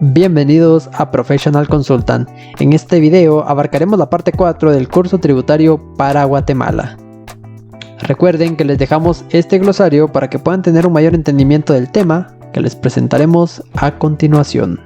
Bienvenidos a Professional Consultant. En este video abarcaremos la parte 4 del curso tributario para Guatemala. Recuerden que les dejamos este glosario para que puedan tener un mayor entendimiento del tema que les presentaremos a continuación.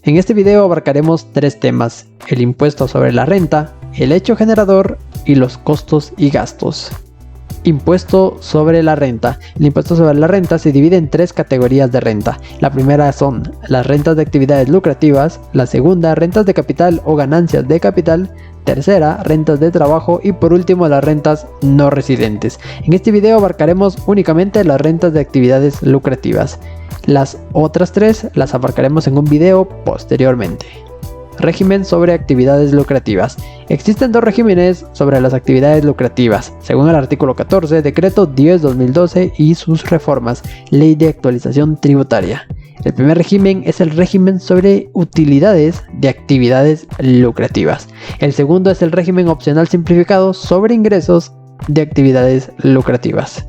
En este video abarcaremos tres temas: el impuesto sobre la renta, el hecho generador y los costos y gastos. Impuesto sobre la renta. El impuesto sobre la renta se divide en tres categorías de renta. La primera son las rentas de actividades lucrativas, la segunda, rentas de capital o ganancias de capital, tercera, rentas de trabajo y por último las rentas no residentes. En este video abarcaremos únicamente las rentas de actividades lucrativas. Las otras tres las abarcaremos en un video posteriormente. Régimen sobre actividades lucrativas. Existen dos regímenes sobre las actividades lucrativas, según el artículo 14, decreto 10/2012 y sus reformas, ley de actualización tributaria. El primer régimen es el régimen sobre utilidades de actividades lucrativas. El segundo es el régimen opcional simplificado sobre ingresos de actividades lucrativas.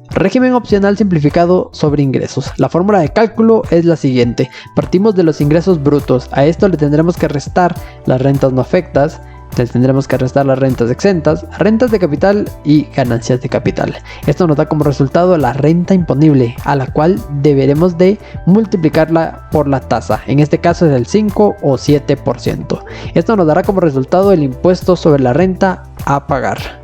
Régimen opcional simplificado sobre ingresos. La fórmula de cálculo es la siguiente. Partimos de los ingresos brutos. A esto le tendremos que restar las rentas no afectas, les tendremos que restar las rentas exentas, rentas de capital y ganancias de capital. Esto nos da como resultado la renta imponible, a la cual deberemos de multiplicarla por la tasa. En este caso es el 5 o 7%. Esto nos dará como resultado el impuesto sobre la renta a pagar.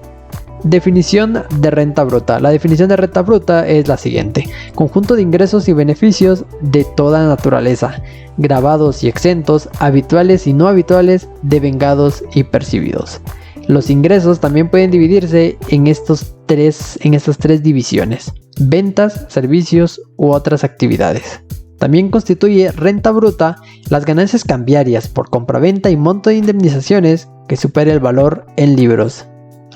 Definición de renta bruta. La definición de renta bruta es la siguiente: conjunto de ingresos y beneficios de toda naturaleza, gravados y exentos, habituales y no habituales, devengados y percibidos. Los ingresos también pueden dividirse en estas tres divisiones: ventas, servicios u otras actividades. También constituye renta bruta las ganancias cambiarias por compraventa y monto de indemnizaciones que supere el valor en libros.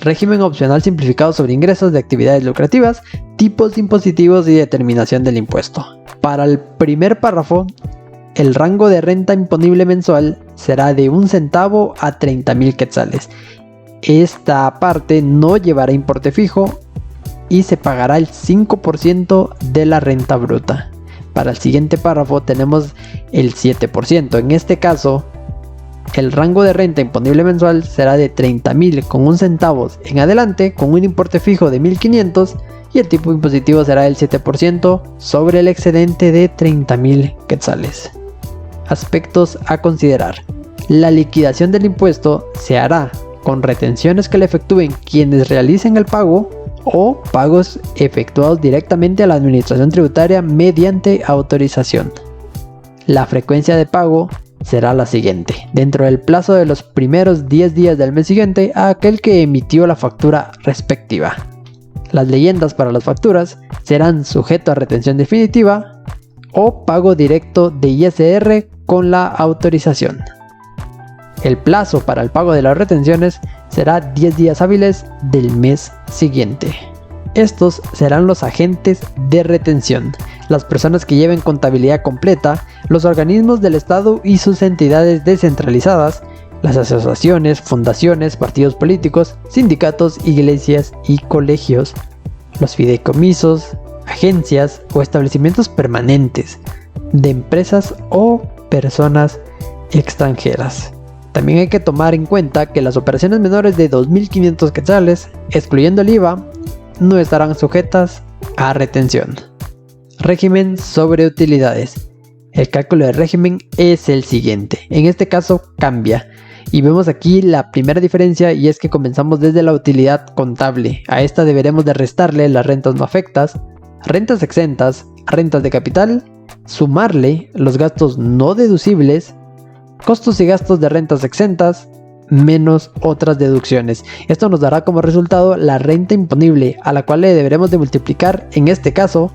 Régimen opcional simplificado sobre ingresos de actividades lucrativas, tipos impositivos y determinación del impuesto. Para el primer párrafo, el rango de renta imponible mensual será de 1 centavo a 30,000 quetzales. Esta parte no llevará importe fijo y se pagará el 5% de la renta bruta. Para el siguiente párrafo tenemos el 7%. En este caso, el rango de renta imponible mensual será de 30,000 con 1 centavo en adelante, con un importe fijo de 1,500 y el tipo impositivo será el 7% sobre el excedente de 30,000 quetzales. Aspectos a considerar. La liquidación del impuesto se hará con retenciones que le efectúen quienes realicen el pago o pagos efectuados directamente a la administración tributaria mediante autorización. La frecuencia de pago será la siguiente: dentro del plazo de los primeros 10 días del mes siguiente a aquel que emitió la factura respectiva. Las leyendas para las facturas serán sujeto a retención definitiva o pago directo de ISR con la autorización. El plazo para el pago de las retenciones será 10 días hábiles del mes siguiente. Estos serán los agentes de retención, las personas que lleven contabilidad completa, los organismos del Estado y sus entidades descentralizadas, las asociaciones, fundaciones, partidos políticos, sindicatos, iglesias y colegios, los fideicomisos, agencias o establecimientos permanentes de empresas o personas extranjeras. También hay que tomar en cuenta que las operaciones menores de 2,500 quetzales, excluyendo el IVA, no estarán sujetas a retención. Régimen sobre utilidades. El cálculo del régimen es el siguiente. En este caso cambia. Y vemos aquí la primera diferencia, y es que comenzamos desde la utilidad contable. A esta deberemos de restarle las rentas no afectas, rentas exentas, rentas de capital, sumarle los gastos no deducibles, costos y gastos de rentas exentas, menos otras deducciones. Esto nos dará como resultado la renta imponible, a la cual le deberemos de multiplicar, en este caso,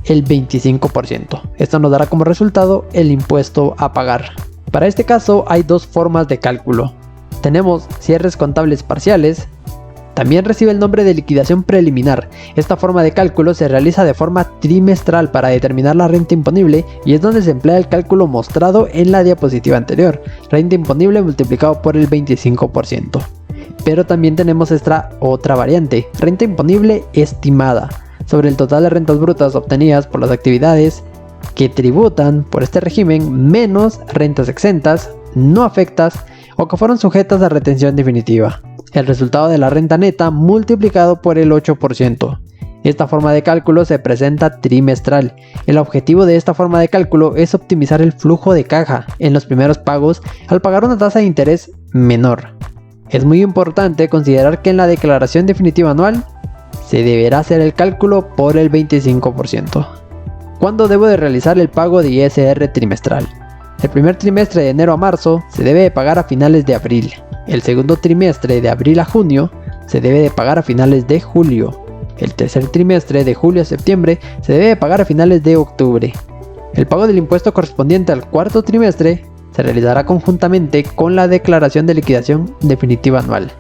el 25%. Esto nos dará como resultado el impuesto a pagar. Para este caso hay dos formas de cálculo. Tenemos cierres contables parciales. También recibe el nombre de liquidación preliminar. Esta forma de cálculo se realiza de forma trimestral para determinar la renta imponible y es donde se emplea el cálculo mostrado en la diapositiva anterior. Renta imponible multiplicado por el 25%. Pero también tenemos esta otra variante, renta imponible estimada, sobre el total de rentas brutas obtenidas por las actividades que tributan por este régimen menos rentas exentas, no afectas o que fueron sujetas a retención definitiva. El resultado de la renta neta multiplicado por el 8%. Esta forma de cálculo se presenta trimestral. El objetivo de esta forma de cálculo es optimizar el flujo de caja en los primeros pagos al pagar una tasa de interés menor. Es muy importante considerar que en la declaración definitiva anual se deberá hacer el cálculo por el 25%. ¿Cuándo debo de realizar el pago de ISR trimestral? El primer trimestre de enero a marzo se debe de pagar a finales de abril. El segundo trimestre de abril a junio se debe de pagar a finales de julio. El tercer trimestre de julio a septiembre se debe de pagar a finales de octubre. El pago del impuesto correspondiente al cuarto trimestre se realizará conjuntamente con la declaración de liquidación definitiva anual,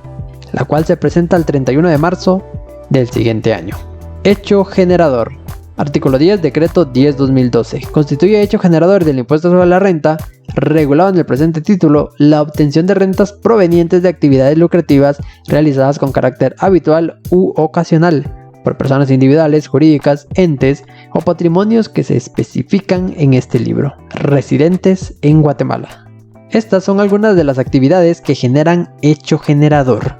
la cual se presenta el 31 de marzo del siguiente año. Hecho generador. Artículo 10, Decreto 10/2012. Constituye hecho generador del impuesto sobre la renta, regulado en el presente título, la obtención de rentas provenientes de actividades lucrativas realizadas con carácter habitual u ocasional, por personas individuales, jurídicas, entes o patrimonios que se especifican en este libro, residentes en Guatemala. Estas son algunas de las actividades que generan hecho generador.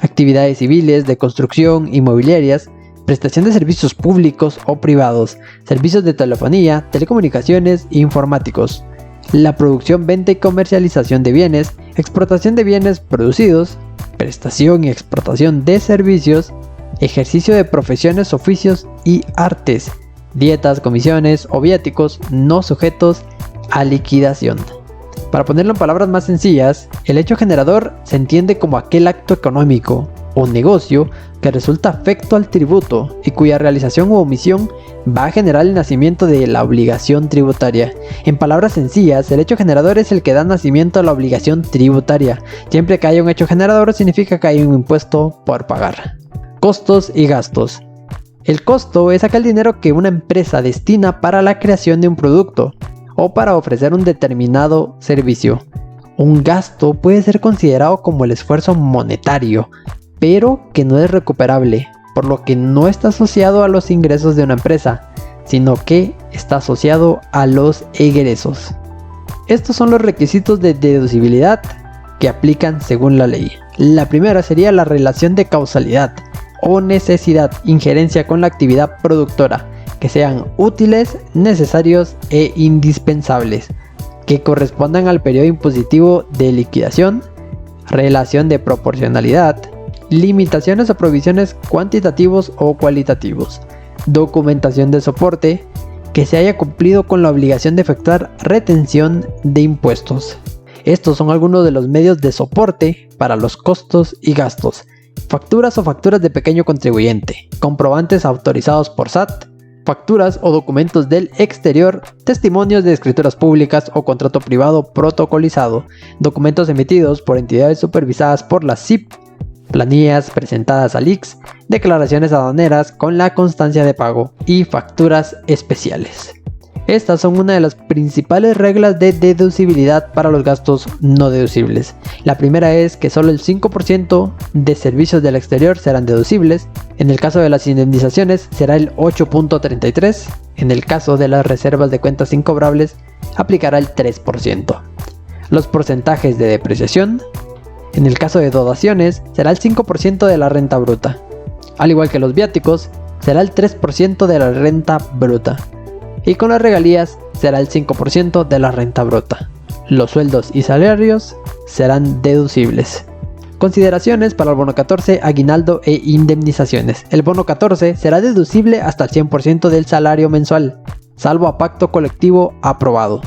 Actividades civiles, de construcción, inmobiliarias, prestación de servicios públicos o privados, servicios de telefonía, telecomunicaciones e informáticos, la producción, venta y comercialización de bienes, exportación de bienes producidos, prestación y exportación de servicios, ejercicio de profesiones, oficios y artes, dietas, comisiones o viáticos no sujetos a liquidación. Para ponerlo en palabras más sencillas, el hecho generador se entiende como aquel acto económico o negocio que resulta afecto al tributo y cuya realización u omisión va a generar el nacimiento de la obligación tributaria. En palabras sencillas, el hecho generador es el que da nacimiento a la obligación tributaria. Siempre que haya un hecho generador significa que hay un impuesto por pagar. Costos y gastos. El costo es aquel dinero que una empresa destina para la creación de un producto o para ofrecer un determinado servicio. Un gasto puede ser considerado como el esfuerzo monetario, pero que no es recuperable, por lo que no está asociado a los ingresos de una empresa, sino que está asociado a los egresos. Estos son los requisitos de deducibilidad que aplican según la ley. La primera sería la relación de causalidad o necesidad, injerencia con la actividad productora, que sean útiles, necesarios e indispensables, que correspondan al periodo impositivo de liquidación, relación de proporcionalidad, limitaciones o provisiones cuantitativos o cualitativos, documentación de soporte, que se haya cumplido con la obligación de efectuar retención de impuestos. Estos son algunos de los medios de soporte para los costos y gastos: facturas o facturas de pequeño contribuyente, comprobantes autorizados por SAT, facturas o documentos del exterior, testimonios de escrituras públicas o contrato privado protocolizado, documentos emitidos por entidades supervisadas por la SIP, planillas presentadas al IX, declaraciones aduaneras con la constancia de pago y facturas especiales. Estas son una de las principales reglas de deducibilidad para los gastos no deducibles. La primera es que solo el 5% de servicios del exterior serán deducibles. En el caso de las indemnizaciones será el 8.33%. En el caso de las reservas de cuentas incobrables aplicará el 3%. Los porcentajes de depreciación. En el caso de donaciones será el 5% de la renta bruta. Al igual que los viáticos, será el 3% de la renta bruta. Y con las regalías será el 5% de la renta bruta. Los sueldos y salarios serán deducibles. Consideraciones para el bono 14, aguinaldo e indemnizaciones. El bono 14 será deducible hasta el 100% del salario mensual, salvo a pacto colectivo aprobado.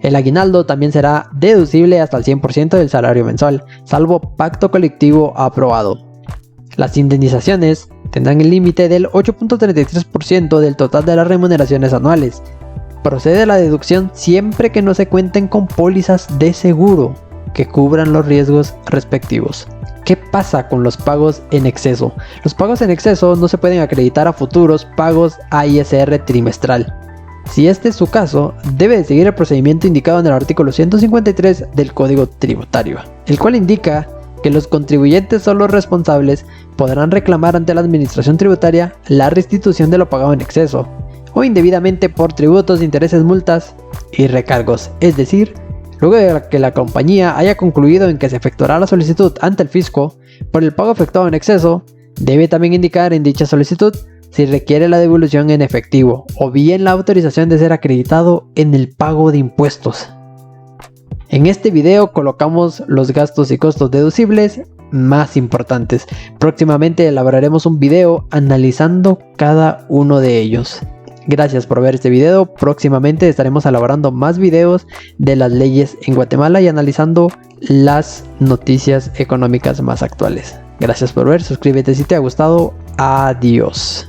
El aguinaldo también será deducible hasta el 100% del salario mensual, salvo pacto colectivo aprobado. Las indemnizaciones tendrán el límite del 8.33% del total de las remuneraciones anuales. Procede la deducción siempre que no se cuenten con pólizas de seguro que cubran los riesgos respectivos. ¿Qué pasa con los pagos en exceso? Los pagos en exceso no se pueden acreditar a futuros pagos a ISR trimestral. Si este es su caso, debe de seguir el procedimiento indicado en el artículo 153 del Código Tributario, el cual indica que los contribuyentes o los responsables podrán reclamar ante la administración tributaria la restitución de lo pagado en exceso o indebidamente por tributos, intereses, multas y recargos, es decir, luego de que la compañía haya concluido en que se efectuará la solicitud ante el fisco por el pago efectuado en exceso, debe también indicar en dicha solicitud si requiere la devolución en efectivo o bien la autorización de ser acreditado en el pago de impuestos. En este video colocamos los gastos y costos deducibles más importantes. Próximamente elaboraremos un video analizando cada uno de ellos. Gracias por ver este video. Próximamente estaremos elaborando más videos de las leyes en Guatemala y analizando las noticias económicas más actuales. Gracias por ver, suscríbete si te ha gustado. Adiós.